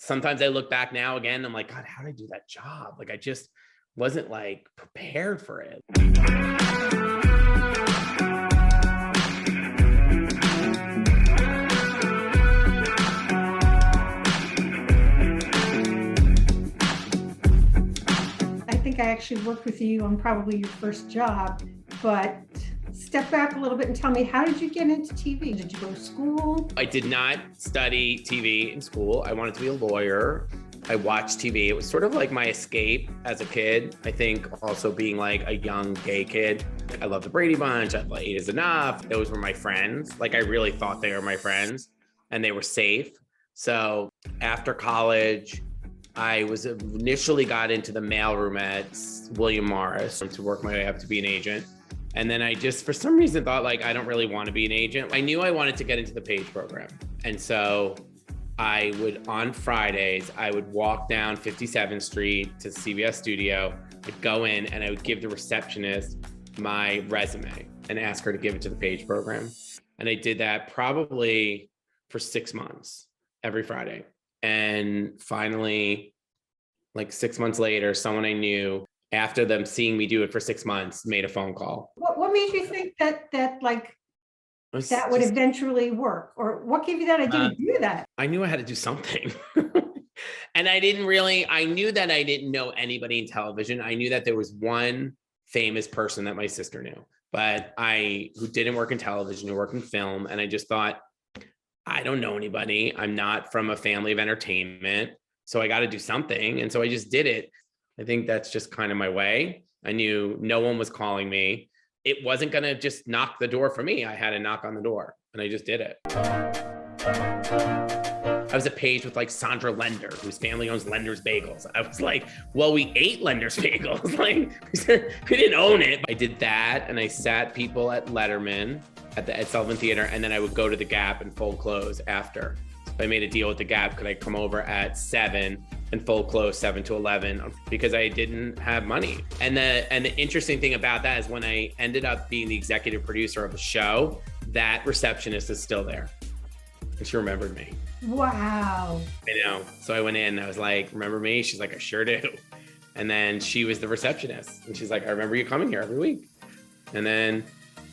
sometimes I look back now again, I'm like, God, how did I do that job? Like, I just wasn't like prepared for it. I actually worked with you on probably your first job, but step back a little bit and tell me, how did you get into TV? Did you go to school? I did not study TV in school. I wanted to be a lawyer. I watched TV. It was sort of like my escape as a kid. I think also being like a young gay kid. I loved the Brady Bunch. I thought 8 is Enough. Those were my friends. Like, I really thought they were my friends and they were safe. So after college, I was initially got into the mailroom at William Morris to work my way up to be an agent. And then I just, for some reason, thought like, I don't really want to be an agent. I knew I wanted to get into the page program. And so I would, on Fridays, I would walk down 57th Street to CBS studio. I'd go in and I would give the receptionist my resume and ask her to give it to the page program. And I did that probably for 6 months, every Friday. And finally, like 6 months later, someone I knew, after them seeing me do it for 6 months, made a phone call. What made you think that would eventually work? Or what gave you that idea to do that? I knew I had to do something. And I knew that I didn't know anybody in television. I knew that there was one famous person that my sister knew, but who didn't work in television, who worked in film. And I just thought, I don't know anybody. I'm not from a family of entertainment, so I got to do something. And so I just did it. I think that's just kind of my way. I knew no one was calling me. It wasn't going to just knock the door for me. I had to knock on the door, and I just did it. I was a page with like Sandra Lender, whose family owns Lender's Bagels. I was like, well, we ate Lender's Bagels. Like, we didn't own it. I did that, and I sat people at Letterman at the Ed Sullivan Theater, and then I would go to the Gap and fold clothes after. So I made a deal with the Gap. Could I come over at 7 and fold clothes 7 to 11 because I didn't have money. And the interesting thing about that is when I ended up being the executive producer of the show, that receptionist is still there. And she remembered me. Wow. I know. So I went in and I was like, remember me? She's like, I sure do. And then she was the receptionist. And she's like, I remember you coming here every week. And then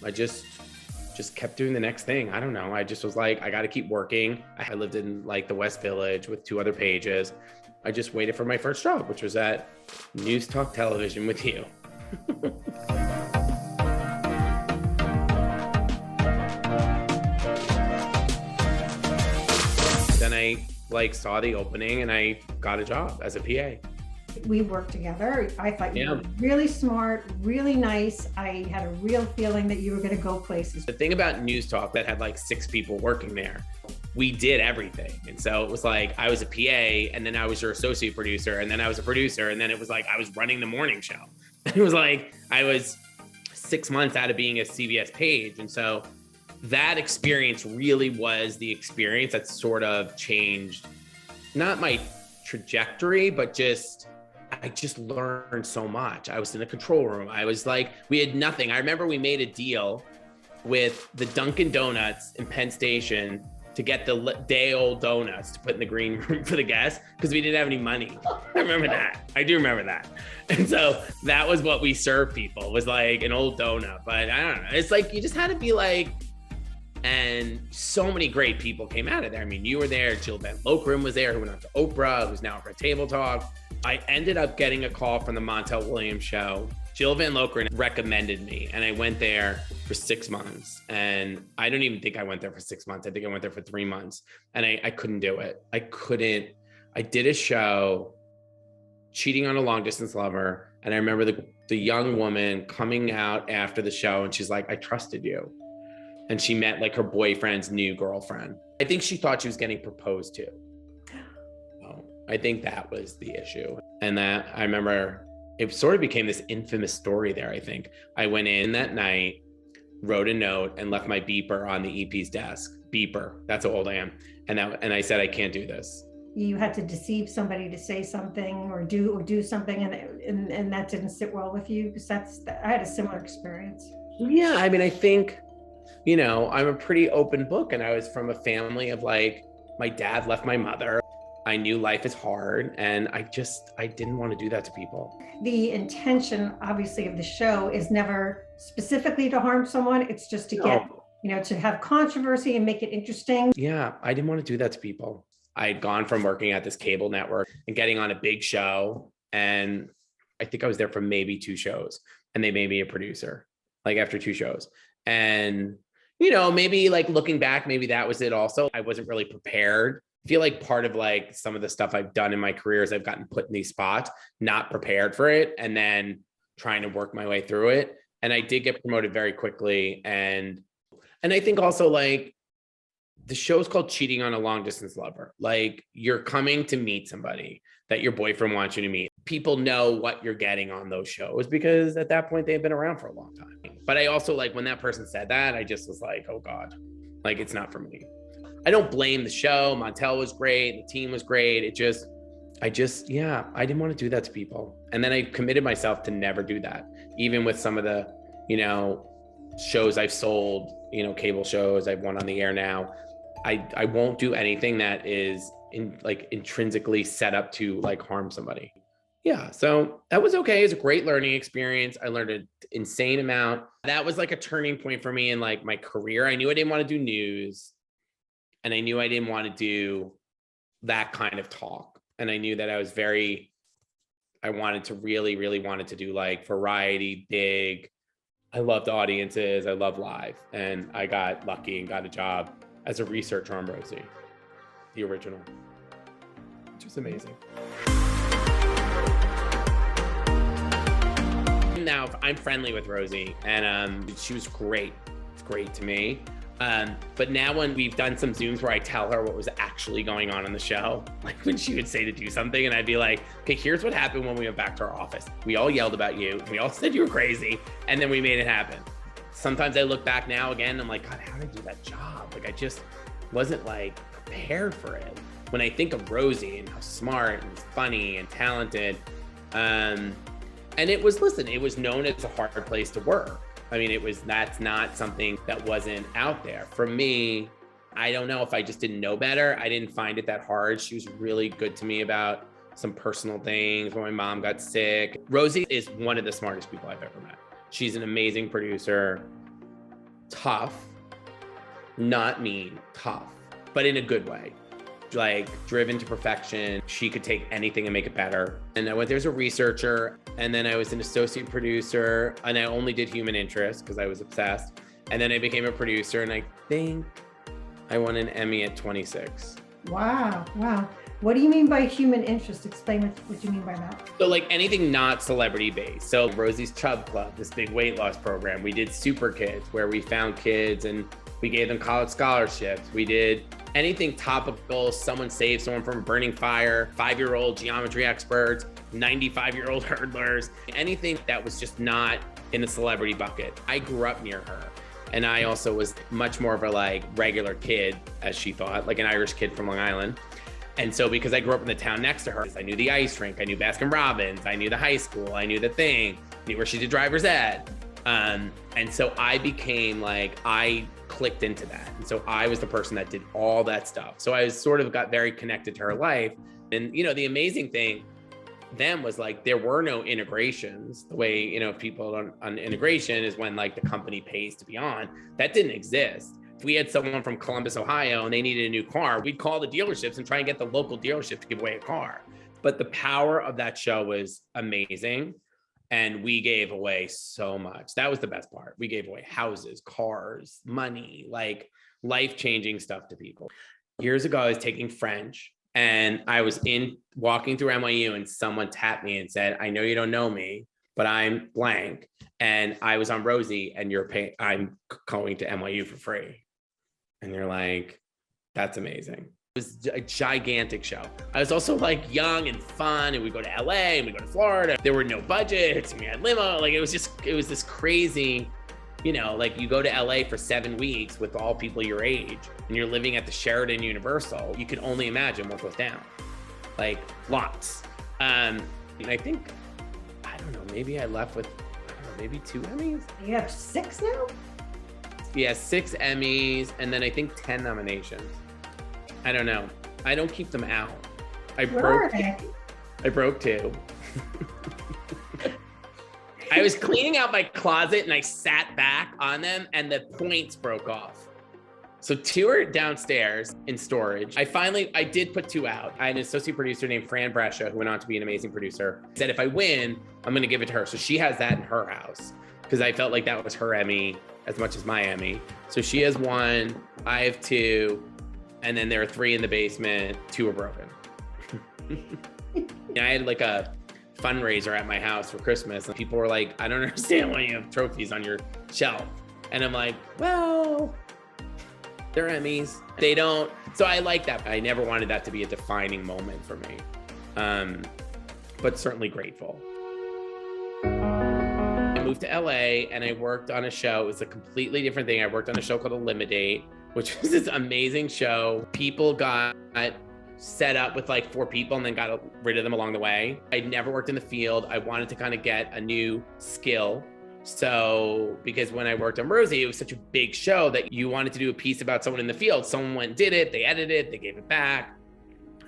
I just kept doing the next thing. I don't know. I just was like, I got to keep working. I lived in like the West Village with 2 other pages. I just waited for my first job, which was at NewsTalk Television with you. Then I like saw the opening and I got a job as a PA. We worked together. I thought you were really smart, really nice. I had a real feeling that you were going to go places. The thing about NewsTalk that had like 6 people working there, we did everything. And so it was like, I was a PA and then I was your associate producer and then I was a producer. And then it was like, I was running the morning show. It was like, I was 6 months out of being a CBS page. And so that experience really was the experience that sort of changed, not my trajectory, but I just learned so much. I was in the control room. I was like, we had nothing. I remember we made a deal with the Dunkin' Donuts in Penn Station to get the day-old donuts to put in the green room for the guests because we didn't have any money. I remember that. I do remember that. And so that was what we served people, was like an old donut. But I don't know. It's like, you just had to be like, and so many great people came out of there. I mean, you were there. Jill Van Lokeren was there, who went on to Oprah, who's now for Table Talk. I ended up getting a call from the Montel Williams show. Jill Van Lokeren recommended me, and I went there for 6 months. And I don't even think I went there for 6 months. I think I went there for 3 months, and I couldn't do it. I did a show, Cheating on a Long Distance Lover, and I remember the young woman coming out after the show, and she's like, I trusted you. And she met like her boyfriend's new girlfriend. I think she thought she was getting proposed to. I think that was the issue. And that I remember it sort of became this infamous story there, I think. I went in that night, wrote a note, and left my beeper on the EP's desk. Beeper, that's how old I am. And I said, I can't do this. You had to deceive somebody to say something or do something, and that didn't sit well with you? Because I had a similar experience. Yeah, I mean, I think, you know, I'm a pretty open book, and I was from a family of like, my dad left my mother. I knew life is hard, and I didn't want to do that to people. The intention, obviously, of the show is never specifically to harm someone. It's just to get, to have controversy and make it interesting. Yeah, I didn't want to do that to people. I had gone from working at this cable network and getting on a big show, and I think I was there for maybe 2 shows, and they made me a producer, like after 2 shows. And, maybe like looking back, maybe that was it also. I wasn't really prepared. I feel like part of like some of the stuff I've done in my career is I've gotten put in these spots, not prepared for it, and then trying to work my way through it. And I did get promoted very quickly. And I think also like the show's called Cheating on a Long Distance Lover. Like you're coming to meet somebody that your boyfriend wants you to meet. People know what you're getting on those shows because at that point they've been around for a long time. But I also like when that person said that, I just was like, oh God, like it's not for me. I don't blame the show. Montel was great. The team was great. I didn't want to do that to people. And then I committed myself to never do that. Even with some of the, shows I've sold, cable shows I've won on the air now, I won't do anything that is intrinsically set up to like harm somebody. Yeah. So that was okay. It's a great learning experience. I learned an insane amount. That was like a turning point for me in like my career. I knew I didn't want to do news, and I knew I didn't want to do that kind of talk. And I knew that I wanted to really wanted to do like variety, big. I loved audiences. I love live. And I got lucky and got a job as a researcher on Rosie, the original, which was amazing. Now I'm friendly with Rosie, and she was great. It's great to me. But now when we've done some Zooms where I tell her what was actually going on in the show, like when she would say to do something and I'd be like, okay, here's what happened when we went back to our office. We all yelled about you. We all said you were crazy. And then we made it happen. Sometimes I look back now again, I'm like, God, how did I do that job? Like I just wasn't like prepared for it. When I think of Rosie and how smart and funny and talented, and it was known as a hard place to work. I mean, that's not something that wasn't out there. For me, I don't know if I just didn't know better. I didn't find it that hard. She was really good to me about some personal things when my mom got sick. Rosie is one of the smartest people I've ever met. She's an amazing producer, tough, not mean, tough, but in a good way. Like driven to perfection. She could take anything and make it better. And I went there as a researcher, and then I was an associate producer, and I only did human interest because I was obsessed. And then I became a producer, and I think I won an Emmy at 26. Wow. What do you mean by human interest? Explain what you mean by that. So like anything not celebrity based. So Rosie's Chub Club, this big weight loss program. We did Super Kids, where we found kids and we gave them college scholarships. We did anything topical, someone saved someone from a burning fire, 5-year-old geometry experts, 95-year-old hurdlers, anything that was just not in the celebrity bucket. I grew up near her. And I also was much more of a like regular kid, as she thought, like an Irish kid from Long Island. And so because I grew up in the town next to her, I knew the ice rink, I knew Baskin Robbins, I knew the high school, I knew the thing, knew where she did driver's ed. And so I became like, I clicked into that. And so I was the person that did all that stuff. So I sort of got very connected to her life. And, the amazing thing then was like, there were no integrations the way, people on integration is when like the company pays to be on. That didn't exist. If we had someone from Columbus, Ohio, and they needed a new car, we'd call the dealerships and try and get the local dealership to give away a car. But the power of that show was amazing. And we gave away so much. That was the best part. We gave away houses, cars, money, like life-changing stuff to people. Years ago, I was taking French, and I was walking through NYU, and someone tapped me and said, I know you don't know me, but I'm blank. And I was on Rosie, and I'm going to NYU for free. And you're like, that's amazing. It was a gigantic show. I was also like young and fun, and we go to LA and we go to Florida. There were no budgets, and we had limo. Like it was this crazy, like you go to LA for 7 weeks with all people your age, and you're living at the Sheraton Universal. You can only imagine what goes down. Like lots. And I think, I don't know, maybe I left with, maybe 2 Emmys. You have 6 now? Yeah, 6 Emmys, and then I think 10 nominations. I don't know. I don't keep them out. Where are they? I broke 2. I was cleaning out my closet and I sat back on them and the points broke off. So 2 are downstairs in storage. I did put 2 out. I had an associate producer named Fran Brescia, who went on to be an amazing producer, said if I win, I'm gonna give it to her. So she has that in her house because I felt like that was her Emmy as much as my Emmy. So she has 1, I have 2, and then there are 3 in the basement, 2 are broken. I had like a fundraiser at my house for Christmas and people were like, I don't understand why you have trophies on your shelf. And I'm like, well, they're Emmys. They don't. So I like that. I never wanted that to be a defining moment for me. But certainly grateful. I moved to LA and I worked on a show. It was a completely different thing. I worked on a show called ElimiDate, which was this amazing show. People got set up with like 4 people and then got rid of them along the way. I'd never worked in the field. I wanted to kind of get a new skill. So, because when I worked on Rosie, it was such a big show that you wanted to do a piece about someone in the field. Someone went and did it, they edited it, they gave it back,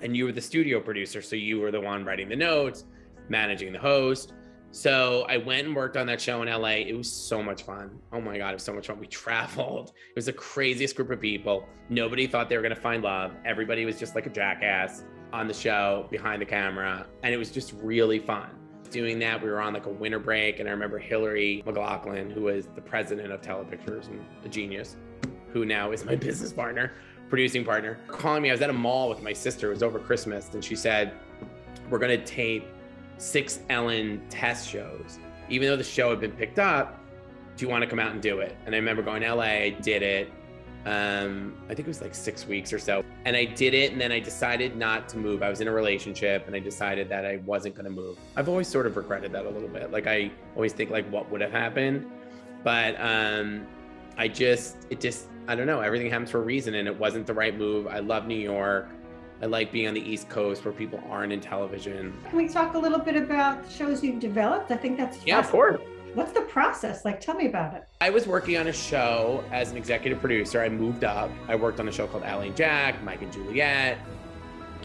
and you were the studio producer. So you were the one writing the notes, managing the host. So I went and worked on that show in LA. It was so much fun. Oh my God, it was so much fun. We traveled. It was the craziest group of people. Nobody thought they were gonna find love. Everybody was just like a jackass on the show, behind the camera. And it was just really fun. Doing that, we were on like a winter break, and I remember Hillary McLaughlin, who was the president of Telepictures and a genius, who now is my business partner, producing partner, calling me. I was at a mall with my sister. It was over Christmas, and she said, we're gonna tape 6 Ellen test shows. Even though the show had been picked up, do you want to come out and do it? And I remember going to LA, I did it. I think it was like 6 weeks or so. And I did it, and then I decided not to move. I was in a relationship and I decided that I wasn't gonna move. I've always sort of regretted that a little bit. Like I always think like what would have happened. But I don't know, everything happens for a reason and it wasn't the right move. I love New York. I like being on the East Coast where people aren't in television. Can we talk a little bit about the shows you've developed? I think that's Yeah, of course. What's the process? Like, tell me about it. I was working on a show as an executive producer. I moved up. I worked on a show called Ally and Jack, Mike and Juliet.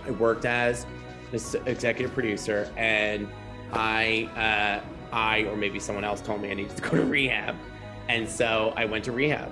I worked as this executive producer, and I or maybe someone else told me I needed to go to rehab. And so I went to rehab.